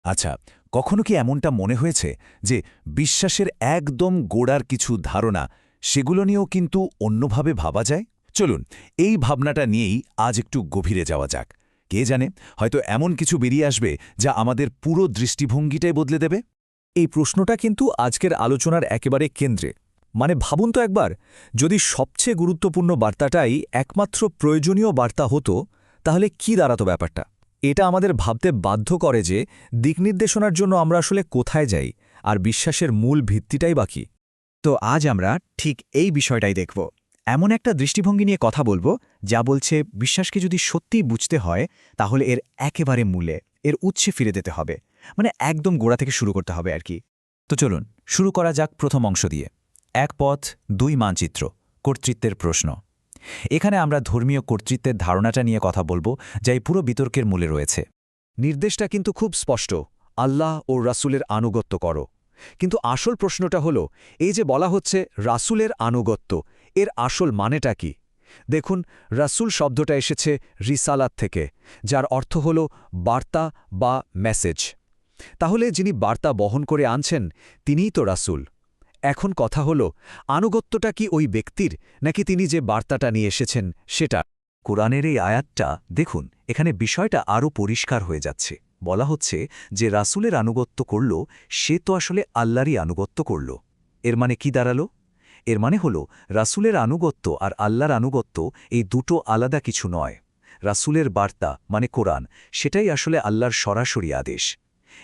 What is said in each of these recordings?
আচ্ছা, কখনো কি এমনটা মনে হয়েছে যে বিশ্বাসের একদম গোড়ার কিছু ধারণা সেগুলো নিয়েও কিন্তু অন্যভাবে ভাবা যায়? চলুন এই ভাবনাটা নিয়েই আজ একটু গভীরে যাওয়া যাক। কে জানে, হয়তো এমন কিছু বেরিয়ে আসবে যা আমাদের পুরো দৃষ্টিভঙ্গিটাই বদলে দেবে। এই প্রশ্নটা কিন্তু আজকের আলোচনার একেবারে কেন্দ্রে। মানে ভাবুন তো একবার, যদি সবচেয়ে গুরুত্বপূর্ণ বার্তাটাই একমাত্র প্রয়োজনীয় বার্তা হতো, তাহলে কি দাঁড়াতো ব্যাপারটা? এটা আমাদের ভাবতে বাধ্য করে যে দিকনির্দেশনার জন্য আমরা আসলে কোথায় যাই, আর বিশ্বাসের মূল ভিত্তিটাই বাকি। তো আজ আমরা ঠিক এই বিষয়টাই দেখব। এমন একটা দৃষ্টিভঙ্গি নিয়ে কথা বলবো যা বলছে বিশ্বাসকে যদি সত্যিই বুঝতে হয় তাহলে এর একেবারে মূলে, এর উৎসে ফিরে যেতে হবে। মানে একদম গোড়া থেকে শুরু করতে হবে আর কি। তো চলুন শুরু করা যাক প্রথম অংশ দিয়ে। এক পথ, দুই মানচিত্র, কর্তৃত্বের প্রশ্ন। এখানে আমরা ধর্মীয় কর্তৃত্বের ধারণাটা নিয়ে কথা বলবো, যা এই পুরো বিতর্কের মূলে রয়েছে। নির্দেশটা কিন্তু খুব স্পষ্ট, আল্লাহ ও রাসূলের আনুগত্য করো। কিন্তু আসল প্রশ্নটা হলো, এই যে বলা হচ্ছে রাসূলের আনুগত্য, এর আসল মানেটা কি? দেখুন, রাসূল শব্দটা এসেছে রিসালাত থেকে, যার অর্থ হল বার্তা বা মেসেজ। তাহলে যিনি বার্তা বহন করে আনছেন তিনিই তো রাসূল। এখন কথা হলো, আনুগত্যটা কি ওই ব্যক্তির, নাকি তিনি যে বার্তাটা নিয়ে এসেছেন সেটা? কোরআনের এই আয়াতটা দেখুন, এখানে বিষয়টা আরও পরিষ্কার হয়ে যাচ্ছে। বলা হচ্ছে যে রাসূলের আনুগত্য করল, সে তো আসলে আল্লাহরই আনুগত্য করল। এর মানে কি দাঁড়ালো? এর মানে হল রাসূলের আনুগত্য আর আল্লাহর আনুগত্য এই দুটো আলাদা কিছু নয়। রাসূলের বার্তা মানে কোরআন, সেটাই আসলে আল্লাহর সরাসরি আদেশ।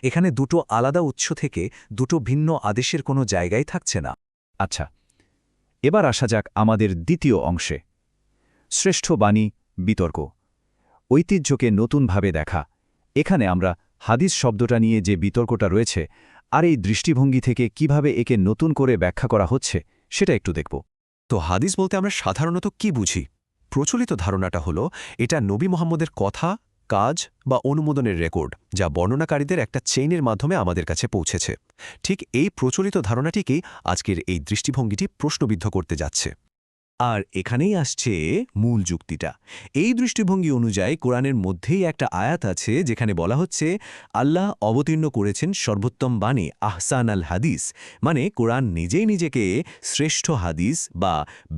এখানে দুটো আলাদা উৎস থেকে দুটো ভিন্ন আদেশের কোনো জায়গায় থাকছে না। আচ্ছা, এবার আসা যাক আমাদের দ্বিতীয় অংশে। শ্রেষ্ঠ বাণী, বিতর্ক, ঐতিহ্যকে নতুনভাবে দেখা। এখানে আমরা হাদিস শব্দটা নিয়ে যে বিতর্কটা রয়েছে আর এই দৃষ্টিভঙ্গি থেকে কিভাবে একে নতুন করে ব্যাখ্যা করা হচ্ছে সেটা একটু দেখব। তো হাদিস বলতে আমরা সাধারণত কি বুঝি? প্রচলিত ধারণাটা হলো এটা নবী মুহাম্মদের কথা, কাজ বা অনুমোদনের রেকর্ড, যা বর্ণনাকারীদের একটা চেইনের মাধ্যমে আমাদের কাছে পৌঁছেছে। ঠিক এই প্রচলিত ধারণাটিকেই আজকের এই দৃষ্টিভঙ্গিটি প্রশ্নবিদ্ধ করতে যাচ্ছে। আর এখানেই আসছে মূল যুক্তিটা। এই দৃষ্টিভঙ্গি অনুযায়ী কোরআনের মধ্যেই একটা আয়াত আছে যেখানে বলা হচ্ছে আল্লাহ অবতীর্ণ করেছেন সর্বোত্তম বাণী আহসান আল হাদিস, মানে কোরআন নিজেই নিজেকে শ্রেষ্ঠ হাদিস বা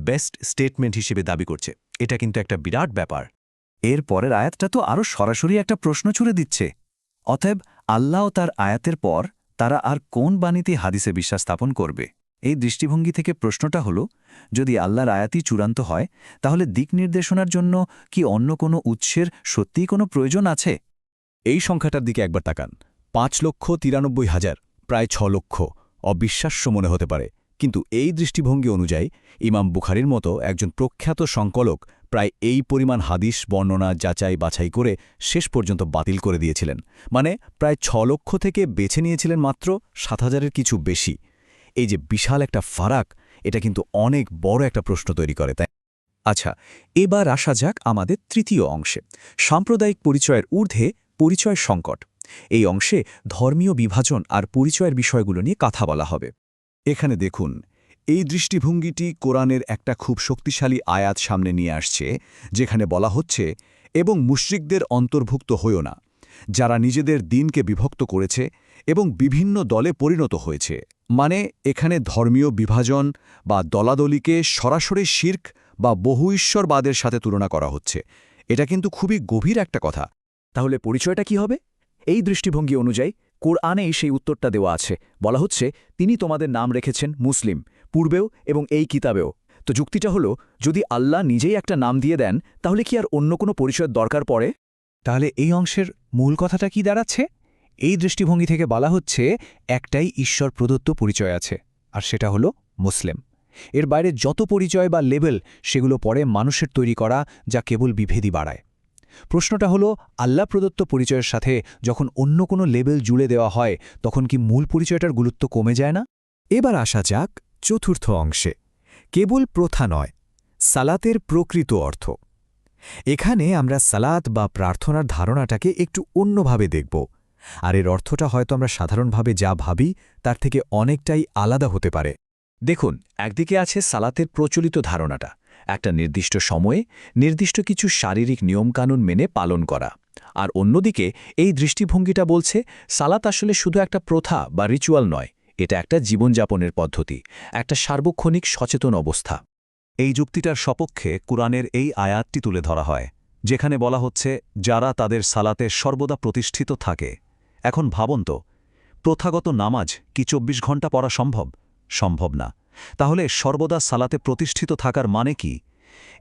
বেস্ট স্টেটমেন্ট হিসেবে দাবি করছে। এটা কিন্তু একটা বিরাট ব্যাপার। এর পরের আয়াতটা তো আরও সরাসরি একটা প্রশ্ন ছুড়ে দিচ্ছে। অতএব আল্লাহ ও তার আয়াতের পর তারা আর কোন বাণীতে হাদিসে বিশ্বাস স্থাপন করবে? এই দৃষ্টিভঙ্গি থেকে প্রশ্নটা হলো, যদি আল্লাহর আয়াতই চূড়ান্ত হয়, তাহলে দিক নির্দেশনার জন্য কি অন্য কোনো উৎসের সত্যিই কোনো প্রয়োজন আছে? এই সংখ্যাটার দিকে একবার তাকান। 5,93,000, প্রায় 6 লক্ষ। অবিশ্বাস্য মনে হতে পারে, কিন্তু এই দৃষ্টিভঙ্গি অনুযায়ী ইমাম বুখারীর মতো একজন প্রখ্যাত সংকলক প্রায় এই পরিমাণ হাদিস বর্ণনা যাচাই বাছাই করে শেষ পর্যন্ত বাতিল করে দিয়েছিলেন। মানে প্রায় 6 লক্ষ থেকে বেছে নিয়েছিলেন মাত্র 7,000-এর কিছু বেশি। এই যে বিশাল একটা ফারাক, এটা কিন্তু অনেক বড় একটা প্রশ্ন তৈরি করে, তাই? আচ্ছা, এবার আসা যাক আমাদের তৃতীয় অংশে, সাম্প্রদায়িক পরিচয়ের ঊর্ধ্বে পরিচয় সংকট। এই অংশে ধর্মীয় বিভাজন আর পরিচয়ের বিষয়গুলো নিয়ে কথা বলা হবে। এখানে দেখুন, এই দৃষ্টিভঙ্গিটি কোরআনের একটা খুব শক্তিশালী আয়াত সামনে নিয়ে আসছে, যেখানে বলা হচ্ছে, এবং মুশরিকদের অন্তর্ভুক্ত হইও না, যারা নিজেদের দিনকে বিভক্ত করেছে এবং বিভিন্ন দলে পরিণত হয়েছে। মানে এখানে ধর্মীয় বিভাজন বা দলাদলিকে সরাসরি শির্ক বা বহু ঈশ্বরবাদের সাথে তুলনা করা হচ্ছে। এটা কিন্তু খুবই গভীর একটা কথা। তাহলে পরিচয়টা কি হবে? এই দৃষ্টিভঙ্গি অনুযায়ী কোরআনেই সেই উত্তরটা দেওয়া আছে। বলা হচ্ছে, তিনি তোমাদের নাম রেখেছেন মুসলিম, পূর্বেও এবং এই কিতাবেও। তো যুক্তিটা হলো, যদি আল্লাহ নিজেই একটা নাম দিয়ে দেন, তাহলে কি আর অন্য কোনো পরিচয়ের দরকার পড়ে? তাহলে এই অংশের মূল কথাটা কি দাঁড়াচ্ছে? এই দৃষ্টিভঙ্গি থেকে বলা হচ্ছে একটাই ঈশ্বর প্রদত্ত পরিচয় আছে, আর সেটা হলো মুসলিম। এর বাইরে যত পরিচয় বা লেবেল, সেগুলো পরে মানুষের তৈরি করা, যা কেবল বিভেদই বাড়ায়। প্রশ্নটা হলো, আল্লাহ প্রদত্ত পরিচয়ের সাথে যখন অন্য কোনো লেবেল জুড়ে দেওয়া হয়, তখন কি মূল পরিচয়টার গুরুত্ব কমে যায় না? এবার আসা যাক চতুর্থ অংশে, কেবল প্রথা নয়, সালাতের প্রকৃত অর্থ। এখানে আমরা সালাত বা প্রার্থনার ধারণাটাকে একটু অন্যভাবে দেখব, আর এর অর্থটা হয়তো আমরা সাধারণভাবে যা ভাবি তার থেকে অনেকটাই আলাদা হতে পারে। দেখুন, একদিকে আছে সালাতের প্রচলিত ধারণাটা, একটা নির্দিষ্ট সময়ে নির্দিষ্ট কিছু শারীরিক নিয়মকানুন মেনে পালন করা। আর অন্যদিকে এই দৃষ্টিভঙ্গিটা বলছে সালাত আসলে শুধু একটা প্রথা বা রিচুয়াল নয়, এটা একটা জীবনযাপনের পদ্ধতি, একটা সার্বক্ষণিক সচেতন অবস্থা। এই যুক্তিটার সপক্ষে কুরআনের এই আয়াতটি তুলে ধরা হয়, যেখানে বলা হচ্ছে যারা তাদের সালাতে সর্বদা প্রতিষ্ঠিত থাকে। এখন ভাবুন তো, প্রথাগত নামাজ কি ২৪ ঘণ্টা পড়া সম্ভব? সম্ভব না। তাহলে সর্বদা সালাতে প্রতিষ্ঠিত থাকার মানে কি?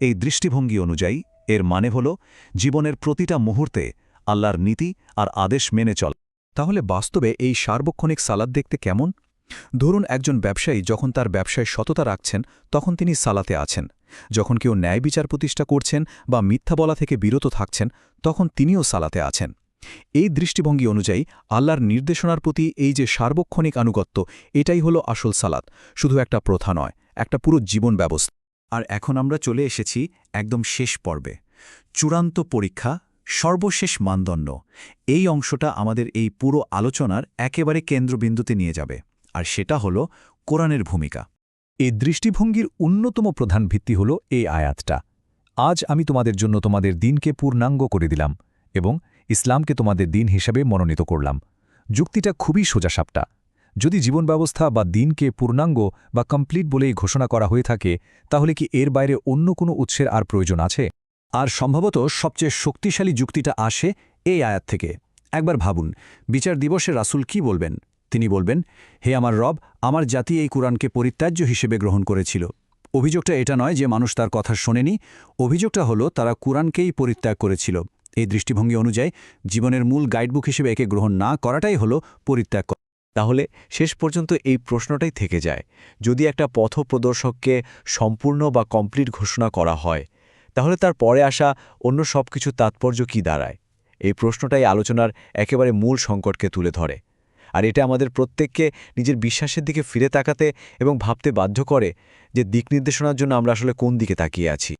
এই দৃষ্টিভঙ্গি অনুযায়ী এর মানে হল জীবনের প্রতিটা মুহূর্তে আল্লাহর নীতি আর আদেশ মেনে চল। তাহলে বাস্তবে এই সার্বক্ষণিক সালাত দেখতে কেমন? ধরুন একজন ব্যবসায়ী যখন তার ব্যবসায় সততা রাখছেন, তখন তিনি সালাতে আছেন। যখন কেউ ন্যায় বিচার প্রতিষ্ঠা করছেন বা মিথ্যা বলা থেকে বিরত থাকছেন, তখন তিনিও সালাতে আছেন। এই দৃষ্টিভঙ্গি অনুযায়ী আল্লাহর নির্দেশনার প্রতি এই যে সার্বক্ষণিক আনুগত্য, এটাই হলো আসল সালাত, শুধু একটা প্রথা নয়, একটা পুরো জীবন ব্যবস্থা। আর এখন আমরা চলে এসেছি একদম শেষ পর্বে, চূড়ান্ত পরীক্ষা, সর্বশেষ মানদণ্ড। এই অংশটা আমাদের এই পুরো আলোচনার একেবারে কেন্দ্রবিন্দুতে নিয়ে যাবে, আর সেটা হলো কোরআনের ভূমিকা। এই দৃষ্টিভঙ্গির অন্যতম প্রধান ভিত্তি হল এই আয়াতটা, আজ আমি তোমাদের জন্য তোমাদের দিনকে পূর্ণাঙ্গ করে দিলাম এবং ইসলামকে তোমাদের দিন হিসাবে মনোনীত করলাম। যুক্তিটা খুবই সোজাসাপটা। যদি জীবন ব্যবস্থা বা দিনকে পূর্ণাঙ্গ বা কমপ্লিট বলেই ঘোষণা করা হয়ে থাকে, তাহলে কি এর বাইরে অন্য কোনো উৎসের আর প্রয়োজন আছে? আর সম্ভবত সবচেয়ে শক্তিশালী যুক্তিটা আসে এই আয়াত থেকে। একবার ভাবুন, বিচার দিবসে রাসূল কি বলবেন? তিনি বলবেন, হে আমার রব, আমার জাতি এই কুরআনকে পরিত্যাজ্য হিসেবে গ্রহণ করেছিল। অভিযোগটা এটা নয় যে মানুষ তার কথা শোনেনি, অভিযোগটা হলো তারা কুরআনকেই পরিত্যাগ করেছিল। এই দৃষ্টিভঙ্গি অনুযায়ী জীবনের মূল গাইডবুক হিসেবে একে গ্রহণ না করাটাই হলো পরিত্যাগ করা। তাহলে শেষ পর্যন্ত এই প্রশ্নটাই থেকে যায়, যদি একটা পথপ্রদর্শককে সম্পূর্ণ বা কমপ্লিট ঘোষণা করা হয়, তাহলে তার পরে আসা অন্য সব কিছু তাৎপর্য কি দাঁড়ায়? এই প্রশ্নটাই আলোচনার একেবারে মূল সংকটকে তুলে ধরে। আর এটা আমাদের প্রত্যেককে নিজের বিশ্বাসের দিকে ফিরে তাকাতে এবং ভাবতে বাধ্য করে যে দিক নির্দেশনার জন্য আমরা আসলে কোন দিকে তাকিয়ে আছি।